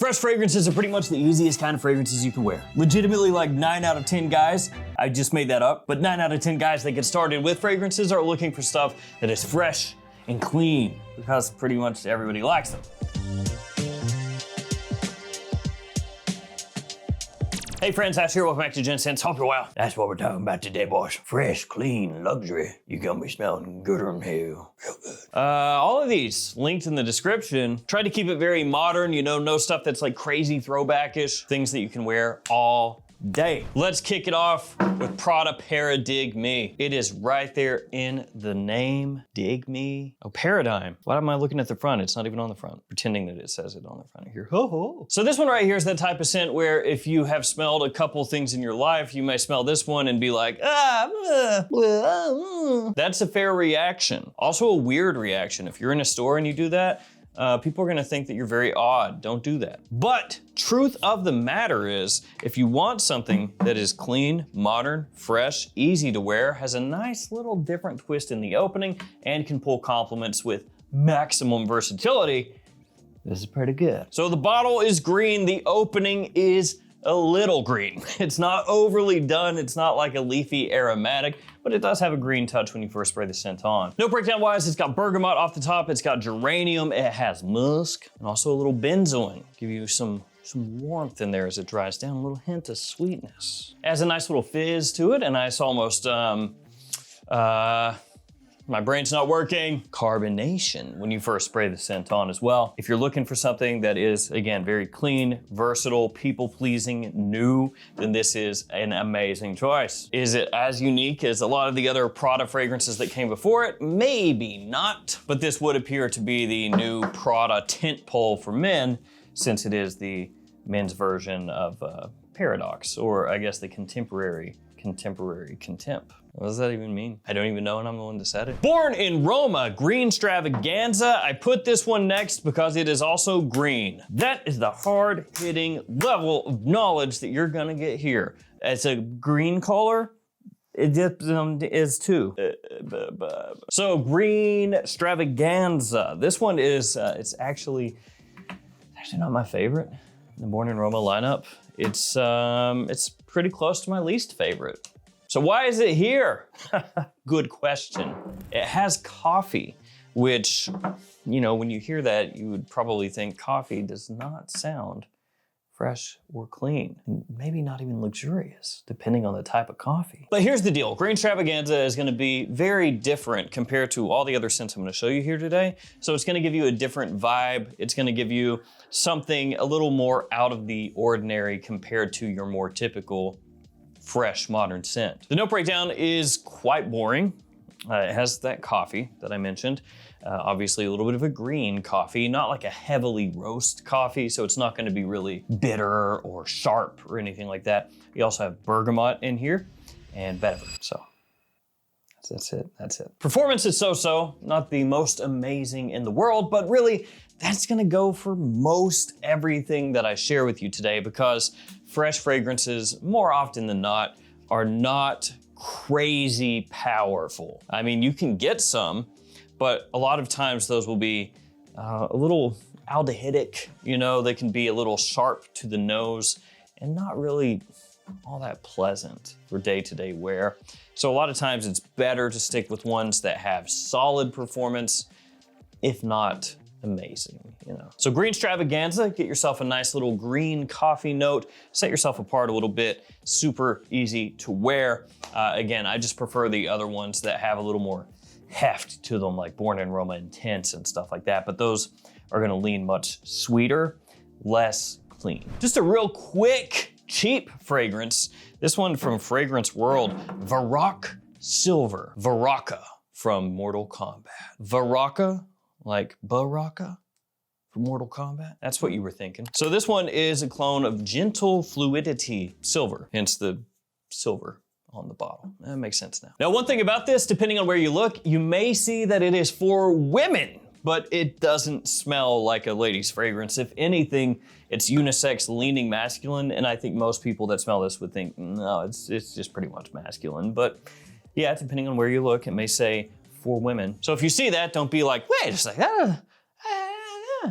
Fresh fragrances are pretty much the easiest kind of fragrances you can wear. Legitimately, like 9 out of 10 guys, I just made that up, but 9 out of 10 guys that get started with fragrances are looking for stuff that is fresh and clean because pretty much everybody likes them. Hey friends, Ash here, welcome back to Gents. Hope you're well. That's what we're talking about today, boys. Fresh, clean, luxury. You're gonna be smelling gooder than hell. Real good. All of these linked in the description. Try to keep it very modern, you know, no stuff that's like crazy throwback-ish. Things that you can wear all day. Let's kick it off with Prada Para Dig Me. It is right there in the name, Dig Me. Oh, Paradigm. Why am I looking at the front? It's not even on the front. Pretending that it says it on the front here. Ho ho. So this one right here is that type of scent where if you have smelled a couple things in your life, you may smell this one and be like, That's a fair reaction. Also a weird reaction. If you're in a store and you do that, people are gonna think that you're very odd. Don't do that. But truth of the matter is, if you want something that is clean, modern, fresh, easy to wear, has a nice little different twist in the opening, and can pull compliments with maximum versatility, this is pretty good. So the bottle is green, the opening is a little green. It's not overly done, it's not like a leafy aromatic, but it does have a green touch when you first spray the scent on. Note breakdown wise, it's got bergamot off the top, it's got geranium, it has musk, and also a little benzoin. Give you some warmth in there as it dries down, a little hint of sweetness. It has a nice little fizz to it, a nice almost, my brain's not working. Carbonation when you first spray the scent on as well. If you're looking for something that is, again, very clean, versatile, people-pleasing, new, then this is an amazing choice. Is it as unique as a lot of the other Prada fragrances that came before it? Maybe not, but this would appear to be the new Prada tentpole for men, since it is the men's version of Paradox, or I guess the contemporary contempt. What does that even mean? I don't even know, and I'm the one that said it. Born in Roma, Green Stravaganza. I put this one next because it is also green. That is the hard-hitting level of knowledge that you're gonna get here. It's a green color, it is too. So Green Stravaganza. This one is, it's actually not my favorite in the Born in Roma lineup. It's pretty close to my least favorite. So why is it here? Good question. It has coffee, which, you know, when you hear that, you would probably think coffee does not sound fresh or clean. Maybe not even luxurious, depending on the type of coffee. But here's the deal. Green Stravaganza is gonna be very different compared to all the other scents I'm gonna show you here today. So it's gonna give you a different vibe. It's gonna give you something a little more out of the ordinary compared to your more typical fresh, modern scent. The note breakdown is quite boring. It has that coffee that I mentioned. Obviously a little bit of a green coffee, not like a heavily roast coffee, so it's not gonna be really bitter or sharp or anything like that. You also have bergamot in here and vetiver, so that's it. Performance is so-so, not the most amazing in the world, but really, that's gonna go for most everything that I share with you today, because fresh fragrances, more often than not, are not crazy powerful. I mean, you can get some, but a lot of times those will be a little aldehydic, you know, they can be a little sharp to the nose and not really all that pleasant for day-to-day wear. So a lot of times it's better to stick with ones that have solid performance, if not amazing, you know. So Green Stravaganza, get yourself a nice little green coffee note, set yourself apart a little bit, super easy to wear. Again, I just prefer the other ones that have a little more heft to them, like Born in Roma Intense and stuff like that, but those are gonna lean much sweeter, less clean. Just a real quick, cheap fragrance. This one from Fragrance World, Varrock Silver. Varaka from Mortal Kombat. Varaka, like Baraka from Mortal Kombat? That's what you were thinking. So this one is a clone of Gentle Fluidity Silver, hence the silver on the bottle. That makes sense now. Now, one thing about this, depending on where you look, you may see that it is for women, but it doesn't smell like a lady's fragrance. If anything, it's unisex, leaning masculine, and I think most people that smell this would think, no, it's just pretty much masculine. But yeah, depending on where you look, it may say for women. So if you see that, don't be like, wait a second,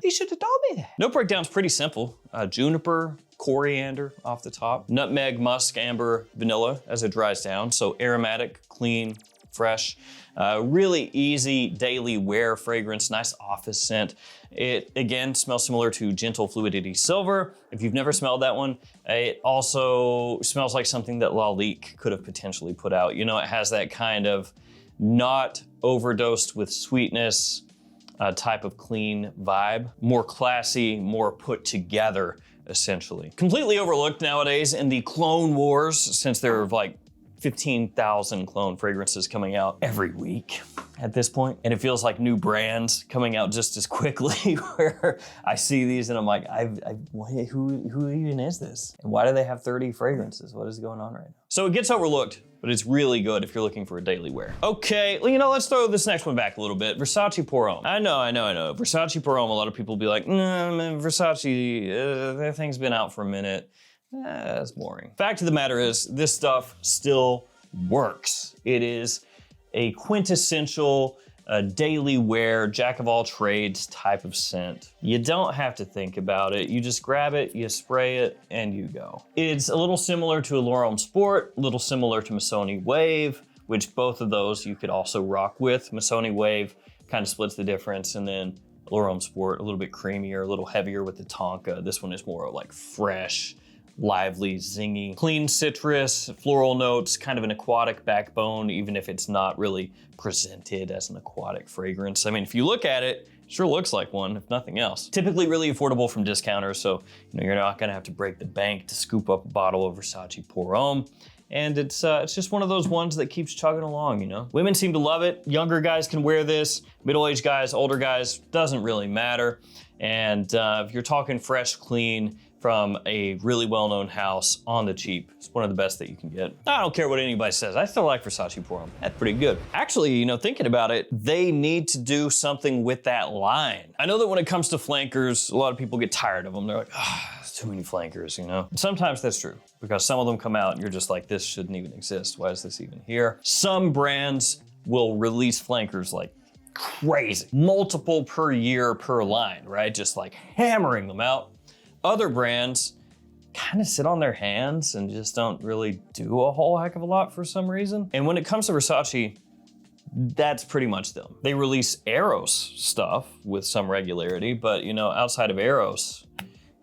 he should have told me that. Note breakdown's pretty simple. Juniper, coriander off the top, nutmeg, musk, amber, vanilla as it dries down. So aromatic, clean, fresh. Really easy daily wear fragrance, nice office scent. It, again, smells similar to Gentle Fluidity Silver. If you've never smelled that one, it also smells like something that Lalique could have potentially put out. You know, it has that kind of not overdosed with sweetness type of clean vibe. More classy, more put together, essentially. Completely overlooked nowadays in the clone wars, since there are like 15,000 clone fragrances coming out every week at this point. And it feels like new brands coming out just as quickly where I see these and I'm like, who even is this? And why do they have 30 fragrances? What is going on right now? So it gets overlooked, but it's really good if you're looking for a daily wear. Okay, well, you know, let's throw this next one back a little bit. Versace Pour Homme. I know. Versace Pour Homme, a lot of people will be like, man, Versace, that thing's been out for a minute. That's boring. Fact of the matter is, this stuff still works. It is a quintessential daily wear, jack of all trades type of scent. You don't have to think about it. You just grab it, you spray it, and you go. It's a little similar to a L'Homme Sport, a little similar to Missoni Wave, which both of those you could also rock with. Missoni Wave kind of splits the difference, and then L'Homme Sport, a little bit creamier, a little heavier with the tonka. This one is more like fresh, lively, zingy, clean citrus, floral notes, kind of an aquatic backbone, even if it's not really presented as an aquatic fragrance. I mean, if you look at it, it sure looks like one, if nothing else. Typically really affordable from discounters, so you know, you're not gonna have to break the bank to scoop up a bottle of Versace Pour Homme. And it's just one of those ones that keeps chugging along, you know? Women seem to love it. Younger guys can wear this. Middle-aged guys, older guys, doesn't really matter. And if you're talking fresh, clean, from a really well-known house on the cheap, it's one of the best that you can get. I don't care what anybody says. I still like Versace Pour Homme. That's pretty good. Actually, you know, thinking about it, they need to do something with that line. I know that when it comes to flankers, a lot of people get tired of them. They're like, too many flankers, you know? Sometimes that's true, because some of them come out and you're just like, this shouldn't even exist. Why is this even here? Some brands will release flankers like crazy. Multiple per year per line, right? Just like hammering them out. Other brands kind of sit on their hands and just don't really do a whole heck of a lot for some reason. And when it comes to Versace, that's pretty much them. They release Eros stuff with some regularity, but you know, outside of Eros,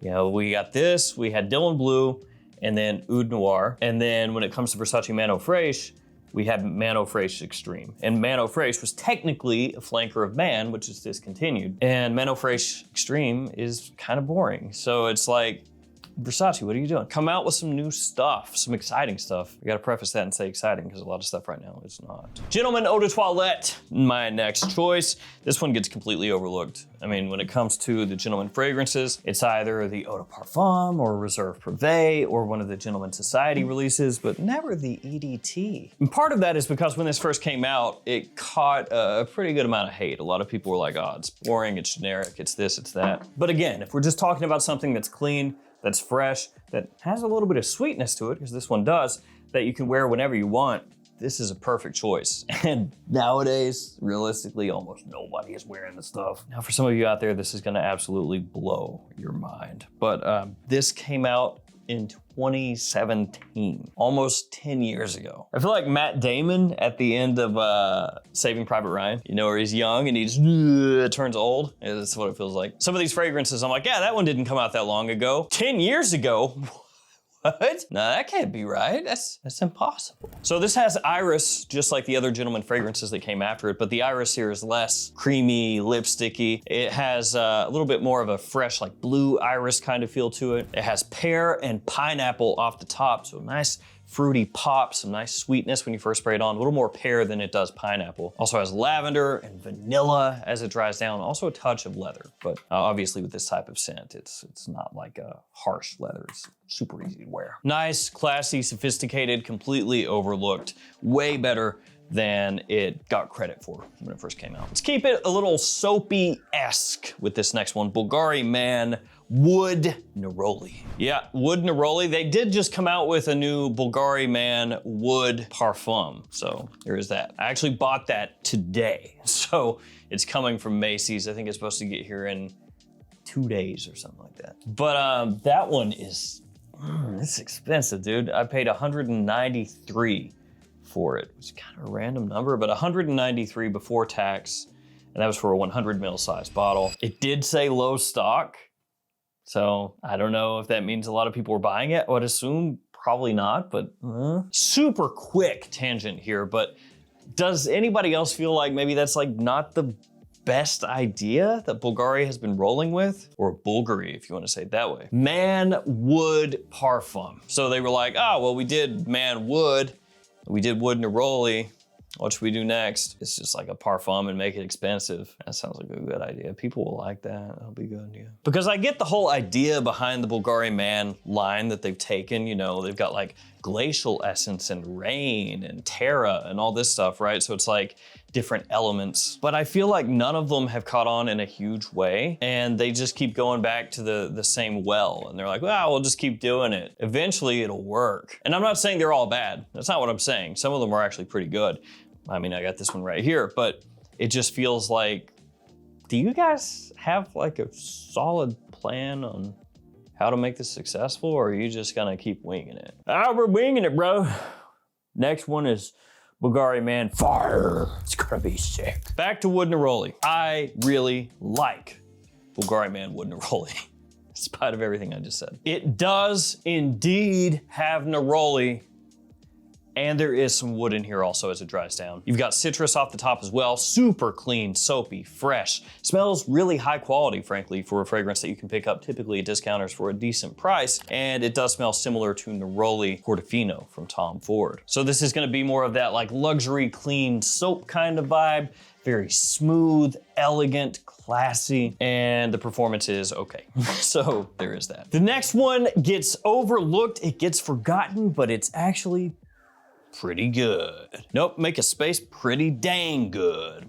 you know, we got this, we had Dylan Blue, and then Oud Noir. And then when it comes to Versace Mano Fraiche, we have Mano Fraiche Extreme. And Mano Fraiche was technically a flanker of Man, which is discontinued. And Mano Fraiche Extreme is kind of boring. So it's like, Versace, what are you doing? Come out with some new stuff, some exciting stuff. I gotta preface that and say exciting, because a lot of stuff right now is not. Gentleman Eau de Toilette, my next choice. This one gets completely overlooked. I mean, when it comes to the Gentleman fragrances, it's either the Eau de Parfum or Reserve Privé or one of the Gentleman Society releases, but never the EDT. And part of that is because when this first came out, it caught a pretty good amount of hate. A lot of people were like, oh, it's boring, it's generic, it's this, it's that. But again, if we're just talking about something that's clean, that's fresh, that has a little bit of sweetness to it, because this one does, that you can wear whenever you want, this is a perfect choice. And nowadays, realistically, almost nobody is wearing this stuff. Now, for some of you out there, this is gonna absolutely blow your mind. But this came out in 2017, almost 10 years ago. I feel like Matt Damon at the end of Saving Private Ryan, you know, where he's young and he just turns old. Yeah, that's what it feels like. Some of these fragrances, I'm like, yeah, that one didn't come out that long ago. 10 years ago? What? No, that can't be right. That's impossible. So this has iris, just like the other Gentleman fragrances that came after it, but the iris here is less creamy, lipsticky. It has a little bit more of a fresh, like blue iris kind of feel to it. It has pear and pineapple off the top, so nice fruity pop, some nice sweetness when you first spray it on, a little more pear than it does pineapple. Also has lavender and vanilla as it dries down, also a touch of leather. But obviously with this type of scent, it's not like a harsh leather. It's super easy to wear. Nice, classy, sophisticated, completely overlooked, way better than it got credit for when it first came out. Let's keep it a little soapy-esque with this next one, Bulgari Man Wood Neroli. Yeah, Wood Neroli. They did just come out with a new Bulgari Man Wood Parfum, so there is that. I actually bought that today, so it's coming from Macy's. I think it's supposed to get here in 2 days or something like that. But that one is, it's expensive, dude. I paid $193 for it. It's kind of a random number, but $193 before tax. And that was for a 100 ml size bottle. It did say low stock. So I don't know if that means a lot of people were buying it. I would assume probably not, but super quick tangent here. But does anybody else feel like maybe that's like not the best idea that Bulgari has been rolling with? Or Bulgari, if you want to say it that way. Man Wood Parfum. So they were like, oh, well, we did Man Wood. We did Wood Neroli. What should we do next? It's just like a parfum and make it expensive. That sounds like a good idea. People will like that. That'll be good, yeah. Because I get the whole idea behind the Bulgari Man line that they've taken. You know, they've got like glacial essence and rain and terra and all this stuff, right? So it's like different elements. But I feel like none of them have caught on in a huge way, and they just keep going back to the same well. And they're like, well, we'll just keep doing it. Eventually it'll work. And I'm not saying they're all bad. That's not what I'm saying. Some of them are actually pretty good. I mean, I got this one right here, but it just feels like, do you guys have like a solid plan on how to make this successful, or are you just gonna keep winging it? We're winging it, bro. Next one is Bulgari Man Fire. It's gonna be sick. Back to Wood Neroli. I really like Bulgari Man Wood Neroli, in spite of everything I just said. It does indeed have Neroli, and there is some wood in here also as it dries down. You've got citrus off the top as well. Super clean, soapy, fresh. Smells really high quality, frankly, for a fragrance that you can pick up typically at discounters for a decent price. And it does smell similar to Neroli Portofino from Tom Ford. So this is gonna be more of that like luxury, clean soap kind of vibe. Very smooth, elegant, classy, and the performance is okay. So there is that. The next one gets overlooked, it gets forgotten, but it's actually pretty good. Nope, make a space pretty dang good.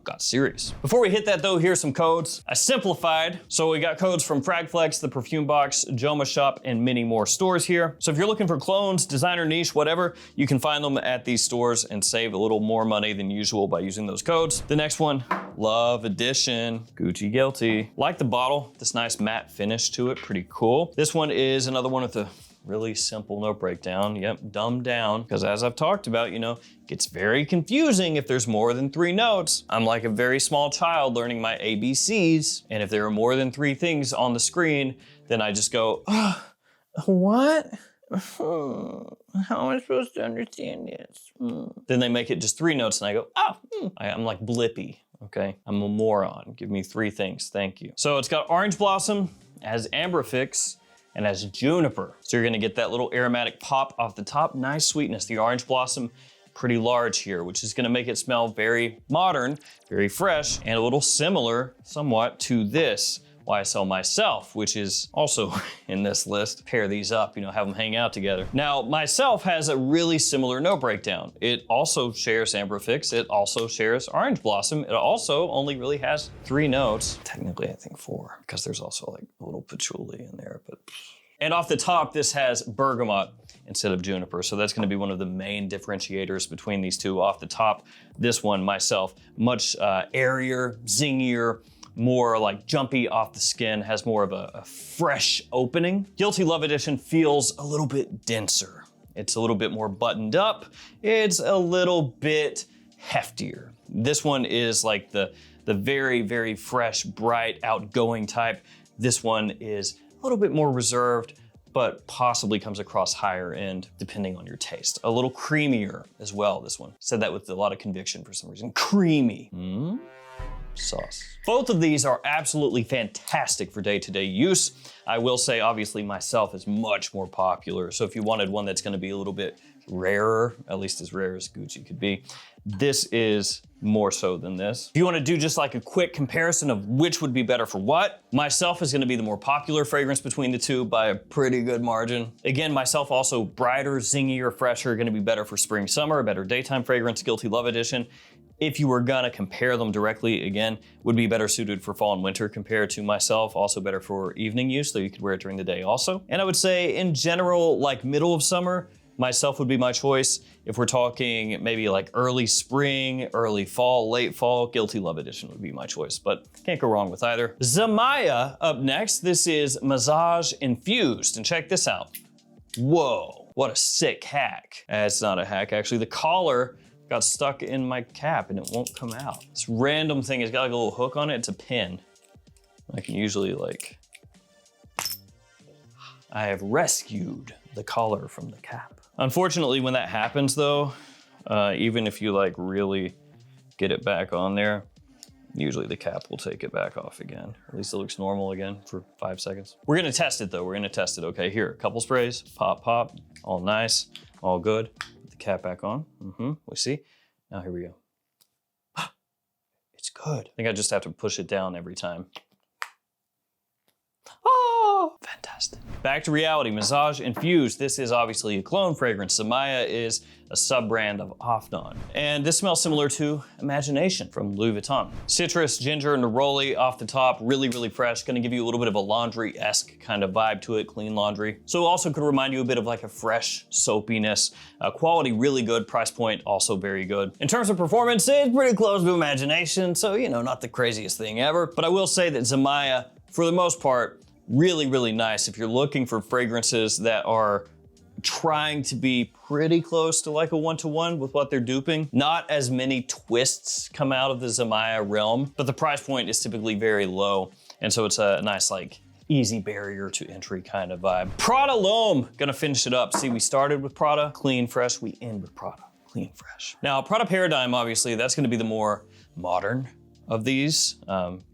Got serious. Before we hit that though, here's some codes. I simplified. So we got codes from Fragflex, the Perfume Box, JOMASHOP, and many more stores here. So if you're looking for clones, designer niche, whatever, you can find them at these stores and save a little more money than usual by using those codes. The next one, Love Edition, Gucci Guilty. Like the bottle, this nice matte finish to it, pretty cool. This one is another one with the really simple note breakdown. Yep, dumbed down. Because as I've talked about, you know, it gets very confusing if there's more than 3 notes. I'm like a very small child learning my ABCs. And if there are more than 3 things on the screen, then I just go, what? How am I supposed to understand this? Then they make it just 3 notes and I go, I'm like Blippy, okay? I'm a moron. Give me 3 things, thank you. So it's got Orange Blossom, has Amberfix, and has Juniper. So you're gonna get that little aromatic pop off the top, nice sweetness. The Orange Blossom, pretty large here, which is gonna make it smell very modern, very fresh, and a little similar somewhat to this YSL Myself, which is also in this list. Pair these up, you know, have them hang out together. Now, Myself has a really similar note breakdown. It also shares Amberfix, it also shares Orange Blossom, it also only really has 3 notes. Technically, I think 4, because there's also like a little patchouli in there, but. And off the top, this has Bergamot instead of Juniper, so that's gonna be one of the main differentiators between these two. Off the top, this one, Myself, much airier, zingier, more like jumpy off the skin, has more of a fresh opening. Guilty Love Edition feels a little bit denser. It's a little bit more buttoned up. It's a little bit heftier. This one is like the very, very fresh, bright, outgoing type. This one is a little bit more reserved, but possibly comes across higher end depending on your taste. A little creamier as well, this one. Said that with a lot of conviction for some reason. Creamy. Sauce. Both of these are absolutely fantastic for day-to-day use. I will say, obviously, Myself is much more popular. So if you wanted one that's gonna be a little bit rarer, at least as rare as Gucci could be, this is more so than this. If you wanna do just like a quick comparison of which would be better for what, Myself is gonna be the more popular fragrance between the two by a pretty good margin. Again, Myself also brighter, zingier, fresher, gonna be better for spring, summer, a better daytime fragrance, Guilty Love Edition. If you were gonna compare them directly, again, would be better suited for fall and winter compared to Myself, also better for evening use, so you could wear it during the day also. And I would say in general, like middle of summer, myself would be my choice. If we're talking maybe like early spring, early fall, late fall, Guilty Love Edition would be my choice, but can't go wrong with either. Zamaya up next. This is Massage Infused, and check this out. Whoa, what a sick hack. It's not a hack, actually. The collar got stuck in my cap and it won't come out. This random thing has got like a little hook on it. It's a pin. I can usually like, I have rescued the collar from the cap. Unfortunately, when that happens though, even if you like really get it back on there, usually the cap will take it back off again. At least it looks normal again for 5 seconds. We're gonna test it though, we're gonna test it. Okay, here, a couple sprays, pop, pop, all nice, all good. Put the cap back on, we see. Now here we go. It's good. I think I just have to push it down every time. Oh, fantastic. Back to reality, Massage Infused. This is obviously a clone fragrance. Zamaya is a sub-brand of Afnan. And this smells similar to Imagination from Louis Vuitton. Citrus, ginger, neroli off the top, really, really fresh. Gonna give you a little bit of a laundry-esque kind of vibe to it, clean laundry. So also could remind you a bit of like a fresh soapiness. Quality really good, price point also very good. In terms of performance, it's pretty close to Imagination, so you know, not the craziest thing ever. But I will say that Zamaya, for the most part, really, really nice. If you're looking for fragrances that are trying to be pretty close to like a one-to-one with what they're duping, not as many twists come out of the Zamaya realm, but the price point is typically very low. And so it's a nice, like, easy barrier to entry kind of vibe. Prada L'Homme, gonna finish it up. See, we started with Prada, clean, fresh, we end with Prada, clean, fresh. Now, Prada Paradigm, obviously, that's gonna be the more modern of these.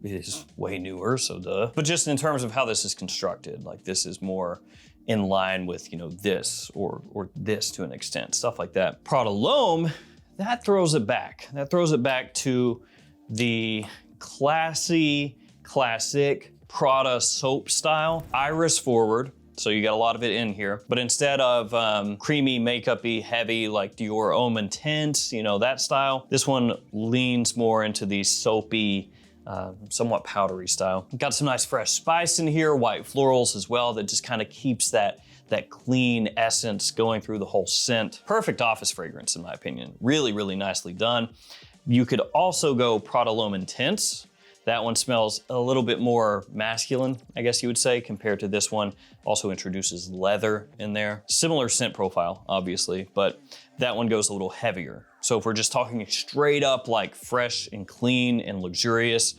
It is way newer, so duh. But just in terms of how this is constructed, like this is more in line with, you know, this or this to an extent, stuff like that. Prada L'Homme, that throws it back. That throws it back to the classy, classic Prada soap style, iris forward. So you got a lot of it in here, but instead of creamy, makeup-y, heavy, like Dior Homme Intense, you know, that style, this one leans more into the soapy, somewhat powdery style. Got some nice fresh spice in here, white florals as well, that just kind of keeps that clean essence going through the whole scent. Perfect office fragrance, in my opinion. Really, really nicely done. You could also go Prada L'Homme Intense. That one smells a little bit more masculine, I guess you would say, compared to this one. Also introduces leather in there. Similar scent profile, obviously, but that one goes a little heavier. So if we're just talking straight up like fresh and clean and luxurious,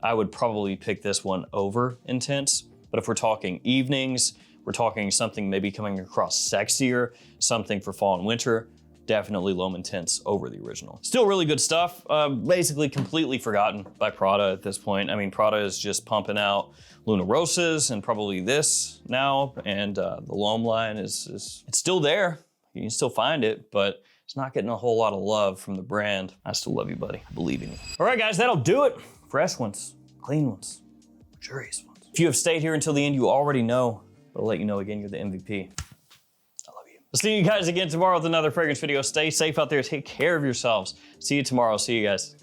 I would probably pick this one over Intense. But if we're talking evenings, we're talking something maybe coming across sexier, something for fall and winter, definitely L'Homme Intense over the original. Still really good stuff. Basically completely forgotten by Prada at this point. I mean, Prada is just pumping out Luna Rosas and probably this now, and the L'Homme line is it's still there. You can still find it, but it's not getting a whole lot of love from the brand. I still love you, buddy. I believe in you. All right, guys, that'll do it. Fresh ones, clean ones, luxurious ones. If you have stayed here until the end, you already know, but I'll let you know again, you're the MVP. I'll see you guys again tomorrow with another fragrance video. Stay safe out there. Take care of yourselves. See you tomorrow. See you guys.